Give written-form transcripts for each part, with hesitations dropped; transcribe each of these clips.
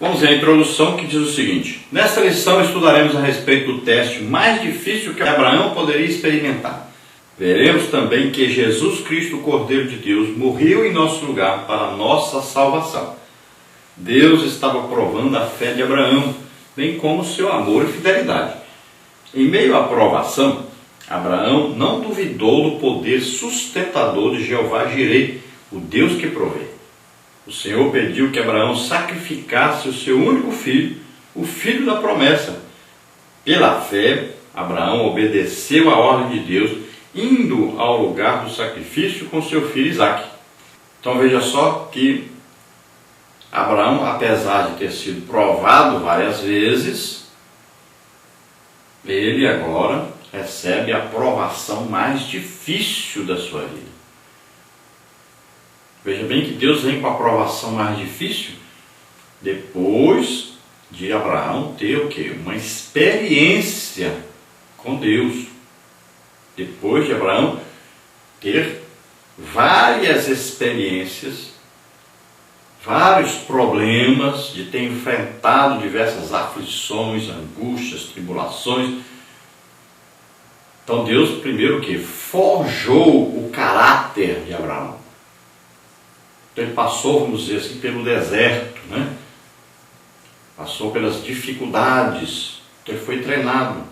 Vamos à introdução, que diz o seguinte: nesta lição estudaremos a respeito do teste mais difícil que Abraão poderia experimentar. Veremos também que Jesus Cristo, o Cordeiro de Deus, morreu em nosso lugar para a nossa salvação. Deus estava provando a fé de Abraão, bem como seu amor e fidelidade. Em meio à provação, Abraão não duvidou do poder sustentador de Jeová Jireh, o Deus que provê. O Senhor pediu que Abraão sacrificasse o seu único filho, o filho da promessa. Pela fé, Abraão obedeceu à ordem de Deus, indo ao lugar do sacrifício com seu filho Isaque. Então veja só que Abraão, apesar de ter sido provado várias vezes, ele agora recebe a provação mais difícil da sua vida. Veja bem que Deus vem com a provação mais difícil depois de Abraão ter o quê? Uma experiência com Deus. Depois de Abraão ter várias experiências, vários problemas, de ter enfrentado diversas aflições, angústias, tribulações. Então Deus primeiro o quê? Forjou o caráter de Abraão. Então ele passou, vamos dizer assim, pelo deserto, né? Passou pelas dificuldades. Então ele foi treinado.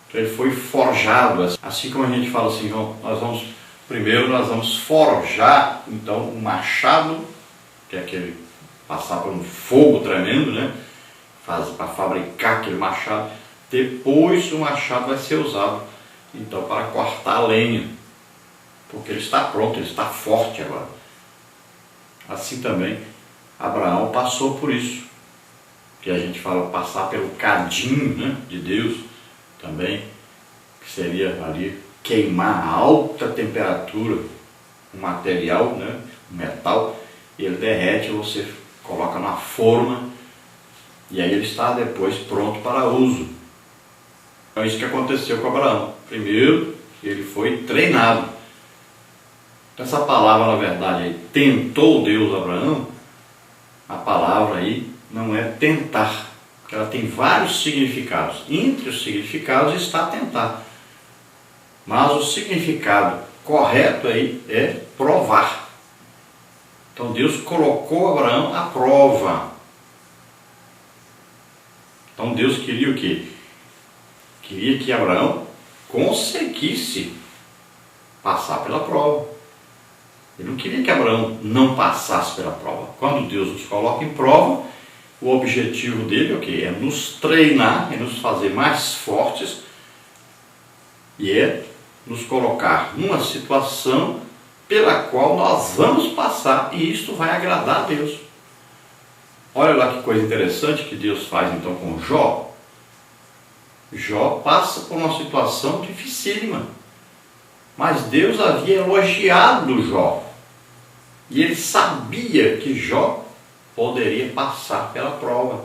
Então ele foi forjado. Assim como a gente fala assim, primeiro nós vamos forjar então o machado, que é aquele passar por um fogo tremendo, né? Para fabricar aquele machado. Depois o machado vai ser usado então para cortar a lenha, porque ele está pronto, ele está forte agora. Assim também Abraão passou por isso, que a gente fala passar pelo cadinho, né, de Deus também, que seria ali queimar a alta temperatura um material, né, um metal, e ele derrete, você coloca na forma e aí ele está depois pronto para uso. Então é isso que aconteceu com Abraão. Primeiro ele foi treinado. Essa palavra, na verdade, aí, tentou Deus Abraão, a palavra aí não é tentar, porque ela tem vários significados. Entre os significados está tentar. Mas o significado correto aí é provar. Então Deus colocou Abraão à prova. Então Deus queria o quê? Queria que Abraão conseguisse passar pela prova. Ele não queria que Abraão não passasse pela prova. Quando Deus nos coloca em prova, o objetivo dele é o quê? É nos treinar, é nos fazer mais fortes e é nos colocar numa situação pela qual nós vamos passar, e isto vai agradar a Deus. Olha lá que coisa interessante que Deus faz então com Jó. Jó passa por uma situação dificílima, mas Deus havia elogiado Jó. E ele sabia que Jó poderia passar pela prova.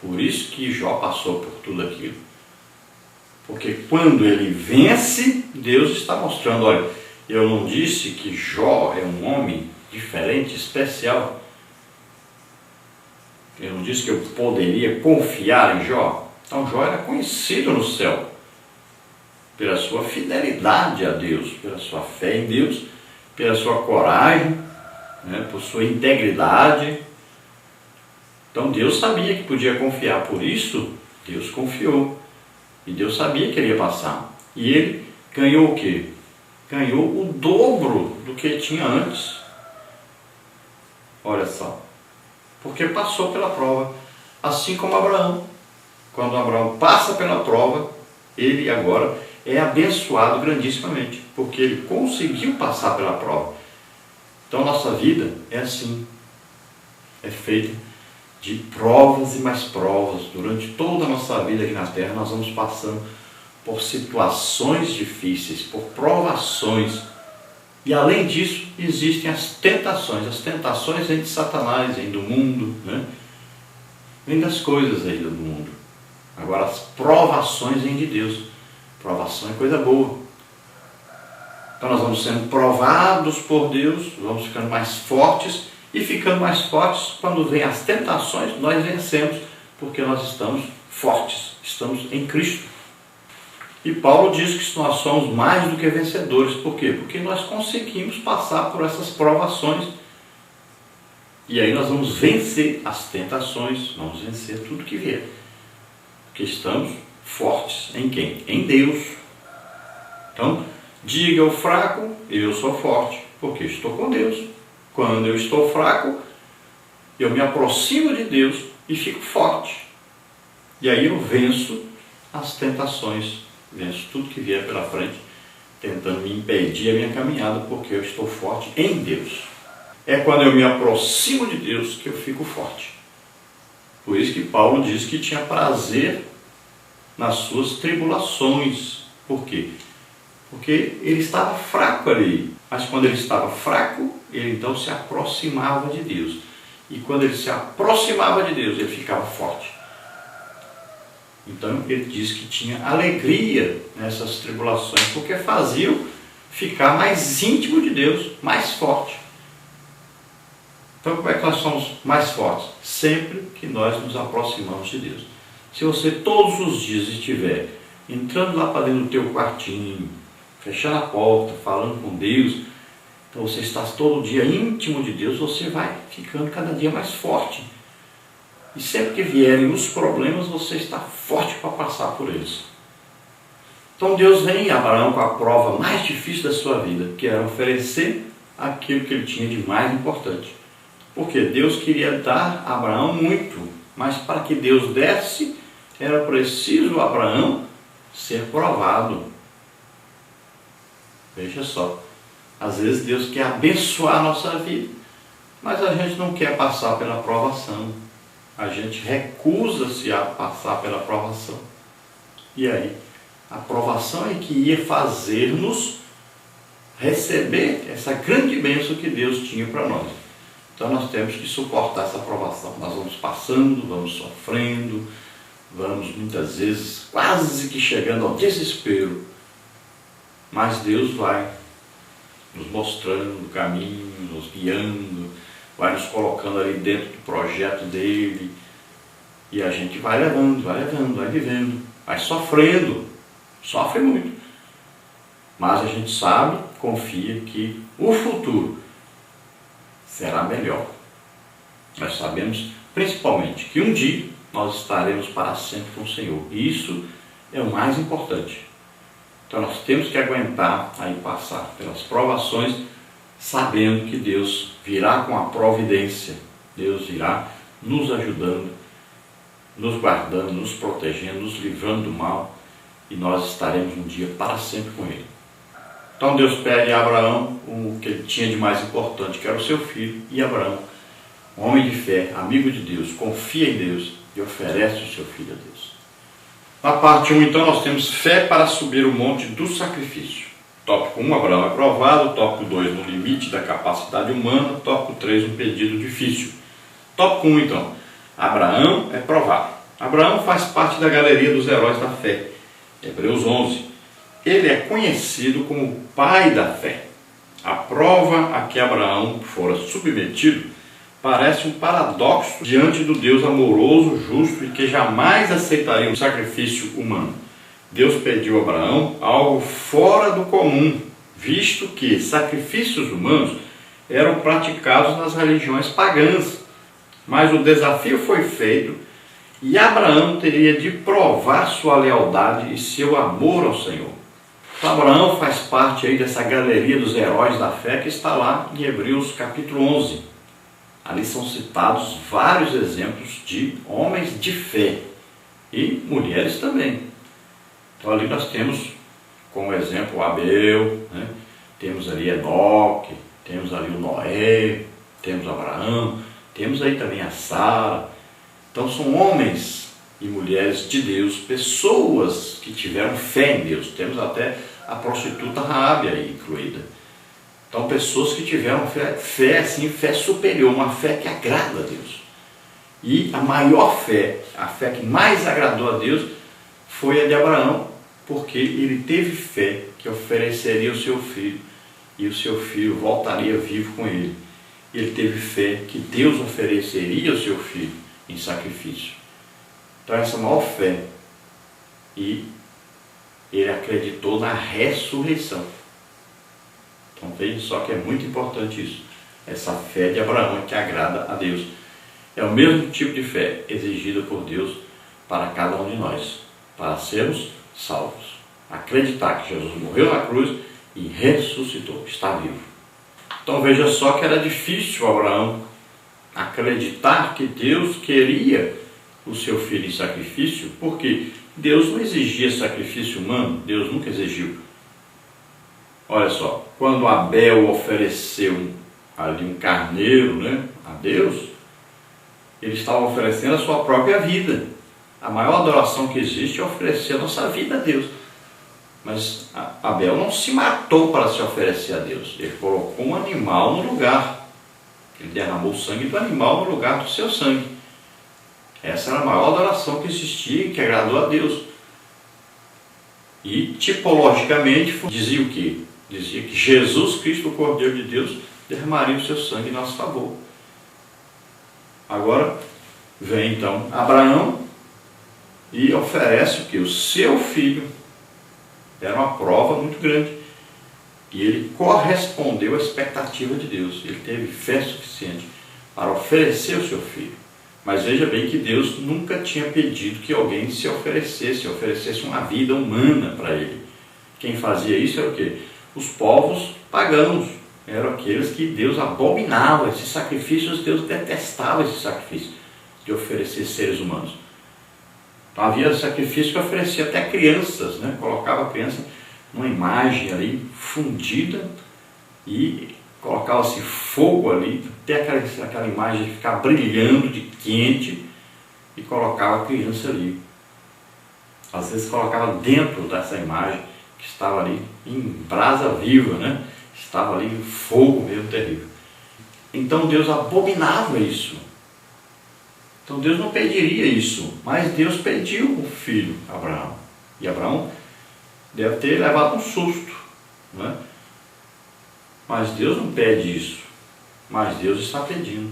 Por isso que Jó passou por tudo aquilo. Porque quando ele vence, Deus está mostrando, olha, eu não disse que Jó é um homem diferente, especial. Eu não disse que eu poderia confiar em Jó. Então Jó era conhecido no céu pela sua fidelidade a Deus, pela sua fé em Deus, pela sua coragem, né, por sua integridade. Então Deus sabia que podia confiar, por isso Deus confiou. E Deus sabia que ele ia passar. E ele ganhou o quê? Ganhou o dobro do que tinha antes. Olha só. Porque passou pela prova. Assim como Abraão. Quando Abraão passa pela prova, ele agora é abençoado grandissimamente, porque ele conseguiu passar pela prova. Então nossa vida é assim, é feita de provas e mais provas. Durante toda a nossa vida aqui na Terra nós vamos passando por situações difíceis, por provações. E além disso existem as tentações vêm de Satanás, vêm do mundo, né? Vêm das coisas aí do mundo. Agora as provações vêm de Deus. Provação é coisa boa. Então nós vamos sendo provados por Deus, vamos ficando mais fortes E ficando mais fortes, quando vêm as tentações, nós vencemos, porque nós estamos fortes, estamos em Cristo. E Paulo diz que nós somos mais do que vencedores. Por quê? Porque nós conseguimos passar por essas provações. E aí nós vamos vencer as tentações, vamos vencer tudo que vier. Porque estamos fortes em quem? Em Deus. Então, diga ao fraco, eu sou forte, porque estou com Deus. Quando eu estou fraco, eu me aproximo de Deus e fico forte. E aí eu venço as tentações, venço tudo que vier pela frente, tentando me impedir a minha caminhada, porque eu estou forte em Deus. É quando eu me aproximo de Deus que eu fico forte. Por isso que Paulo diz que tinha prazer nas suas tribulações. Por quê? Porque ele estava fraco ali. Mas quando ele estava fraco, ele então se aproximava de Deus. E quando ele se aproximava de Deus, ele ficava forte. Então ele diz que tinha alegria nessas tribulações, porque faziam ficar mais íntimo de Deus, mais forte. Então como é que nós somos mais fortes? Sempre que nós nos aproximamos de Deus. Se você todos os dias estiver entrando lá para dentro do teu quartinho, fechando a porta, falando com Deus, então você está todo dia íntimo de Deus, você vai ficando cada dia mais forte. E sempre que vierem os problemas, você está forte para passar por eles. Então Deus vem a Abraão com a prova mais difícil da sua vida, que era oferecer aquilo que ele tinha de mais importante. Porque Deus queria dar a Abraão muito, mas para que Deus desse, era preciso Abraão ser provado. Veja só, às vezes Deus quer abençoar a nossa vida, mas a gente não quer passar pela provação. A gente recusa-se a passar pela provação. E aí, a provação é que ia fazer-nos receber essa grande bênção que Deus tinha para nós. Então nós temos que suportar essa provação. Nós vamos passando, vamos sofrendo, vamos muitas vezes quase que chegando ao desespero. Mas Deus vai nos mostrando o caminho, nos guiando, vai nos colocando ali dentro do projeto dele, e a gente vai levando, vai vivendo, vai sofrendo, sofre muito. Mas a gente sabe, confia que o futuro será melhor. Nós sabemos, principalmente, que um dia nós estaremos para sempre com o Senhor. E isso é o mais importante. Então nós temos que aguentar aí passar pelas provações, sabendo que Deus virá com a providência. Deus irá nos ajudando, nos guardando, nos protegendo, nos livrando do mal, e nós estaremos um dia para sempre com Ele. Então Deus pede a Abraão o que ele tinha de mais importante, que era o seu filho, e Abraão, um homem de fé, amigo de Deus, confia em Deus e oferece o seu filho a Deus. Na parte 1, então, nós temos fé para subir o monte do sacrifício. Tópico 1, Abraão é provado. Tópico 2, no limite da capacidade humana. Tópico 3, um pedido difícil. Tópico 1, então, Abraão é provado. Abraão faz parte da galeria dos heróis da fé. Hebreus 11. Ele é conhecido como o pai da fé. A prova a que Abraão fora submetido parece um paradoxo diante do Deus amoroso, justo e que jamais aceitaria um sacrifício humano. Deus pediu a Abraão algo fora do comum, visto que sacrifícios humanos eram praticados nas religiões pagãs. Mas o desafio foi feito e Abraão teria de provar sua lealdade e seu amor ao Senhor. Então, Abraão faz parte aí dessa galeria dos heróis da fé que está lá em Hebreus capítulo 11. Ali são citados vários exemplos de homens de fé e mulheres também. Então ali nós temos como exemplo Abel, né? Temos ali Enoque, temos ali o Noé, temos Abraão, temos aí também a Sara. Então são homens e mulheres de Deus, pessoas que tiveram fé em Deus. Temos até a prostituta Raabe aí incluída. Então, pessoas que tiveram fé, assim, fé superior, uma fé que agrada a Deus. E a maior fé, a fé que mais agradou a Deus, foi a de Abraão, porque ele teve fé que ofereceria o seu filho, e o seu filho voltaria vivo com ele. ele teve fé que Deus ofereceria o seu filho em sacrifício. Então essa maior fé. E ele acreditou na ressurreição. Então veja só que é muito importante isso. Essa fé de Abraão que agrada a Deus. É o mesmo tipo de fé exigida por Deus para cada um de nós, para sermos salvos. Acreditar que Jesus morreu na cruz e ressuscitou, está vivo. Então veja só que era difícil Abraão acreditar que Deus queria o seu filho em sacrifício, porque Deus não exigia sacrifício humano, Deus nunca exigiu. Olha só, quando Abel ofereceu ali um carneiro, a Deus, ele estava oferecendo a sua própria vida. A maior adoração que existe é oferecer a nossa vida a Deus. Mas Abel não se matou para se oferecer a Deus. Ele colocou um animal no lugar. Ele derramou o sangue do animal no lugar do seu sangue. Essa era a maior adoração que existia e que agradou a Deus. E tipologicamente dizia o quê? Dizia que Jesus Cristo, o Cordeiro de Deus, derramaria o seu sangue em nosso favor. Agora vem então Abraão e oferece o quê? O seu filho. Era uma prova muito grande. E ele correspondeu à expectativa de Deus. Ele teve fé suficiente para oferecer o seu filho. Mas veja bem que Deus nunca tinha pedido que alguém se oferecesse uma vida humana para ele. Quem fazia isso era o quê? Os povos pagãos. Eram aqueles que Deus abominava. Esses sacrifícios, Deus detestava esse sacrifício de oferecer seres humanos. Então havia sacrifício que oferecia até crianças, colocava a criança numa imagem ali fundida e colocava-se fogo ali, até aquela imagem ficar brilhando de quente, e colocava a criança ali. Às vezes colocava dentro dessa imagem que estava ali em brasa viva, estava ali em fogo mesmo terrível. Então Deus abominava isso. Então Deus não pediria isso, mas Deus pediu o filho, Abraão. E Abraão deve ter levado um susto, Mas Deus não pede isso, mas Deus está pedindo.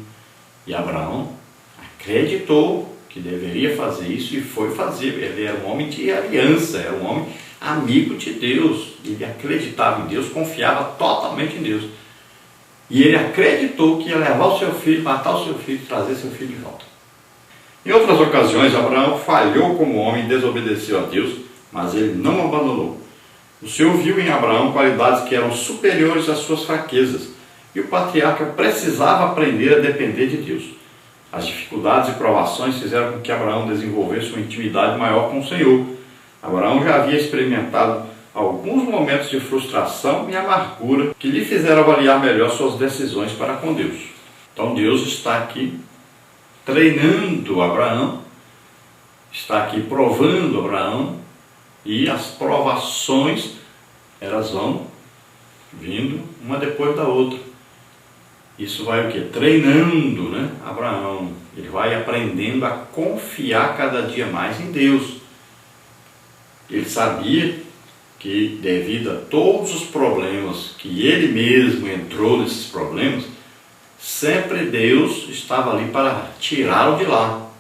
E Abraão acreditou que deveria fazer isso e foi fazer. Ele era um homem de aliança, era um homem amigo de Deus. Ele acreditava em Deus, confiava totalmente em Deus. E ele acreditou que ia levar o seu filho, matar o seu filho e trazer seu filho de volta. Em outras ocasiões, Abraão falhou como homem e desobedeceu a Deus, mas ele não abandonou. O Senhor viu em Abraão qualidades que eram superiores às suas fraquezas, e o patriarca precisava aprender a depender de Deus. As dificuldades e provações fizeram com que Abraão desenvolvesse uma intimidade maior com o Senhor. Abraão já havia experimentado alguns momentos de frustração e amargura que lhe fizeram avaliar melhor suas decisões para com Deus. Então Deus está aqui treinando Abraão, está aqui provando Abraão, e as provações, elas vão vindo uma depois da outra. Isso vai o quê? Treinando, Abraão. Ele vai aprendendo a confiar cada dia mais em Deus. Ele sabia que, devido a todos os problemas que ele mesmo entrou nesses problemas, sempre Deus estava ali para tirá-lo de lá,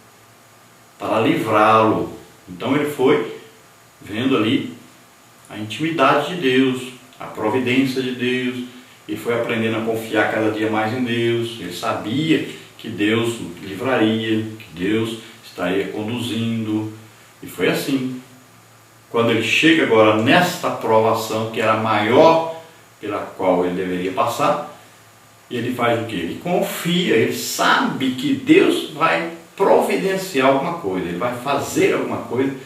para livrá-lo. Então ele foi vendo ali a intimidade de Deus, a providência de Deus, e foi aprendendo a confiar cada dia mais em Deus. Ele sabia que Deus o livraria, que Deus estaria conduzindo, e foi assim. Quando ele chega agora nesta provação, que era a maior pela qual ele deveria passar, ele faz o quê? Ele confia, ele sabe que Deus vai providenciar alguma coisa, ele vai fazer alguma coisa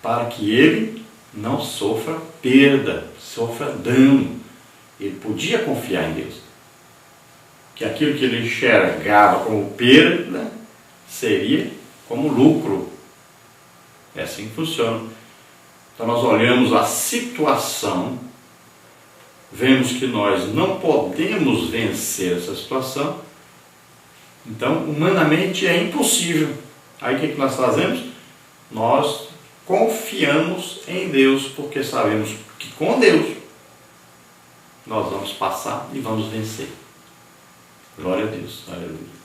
para que ele não sofra perda, sofra dano. Ele podia confiar em Deus. Que aquilo que ele enxergava como perda seria como lucro. É assim que funciona. Então nós olhamos a situação, vemos que nós não podemos vencer essa situação, então humanamente é impossível. Aí o que nós fazemos? Nós confiamos em Deus, porque sabemos que com Deus nós vamos passar e vamos vencer. Glória a Deus. Aleluia.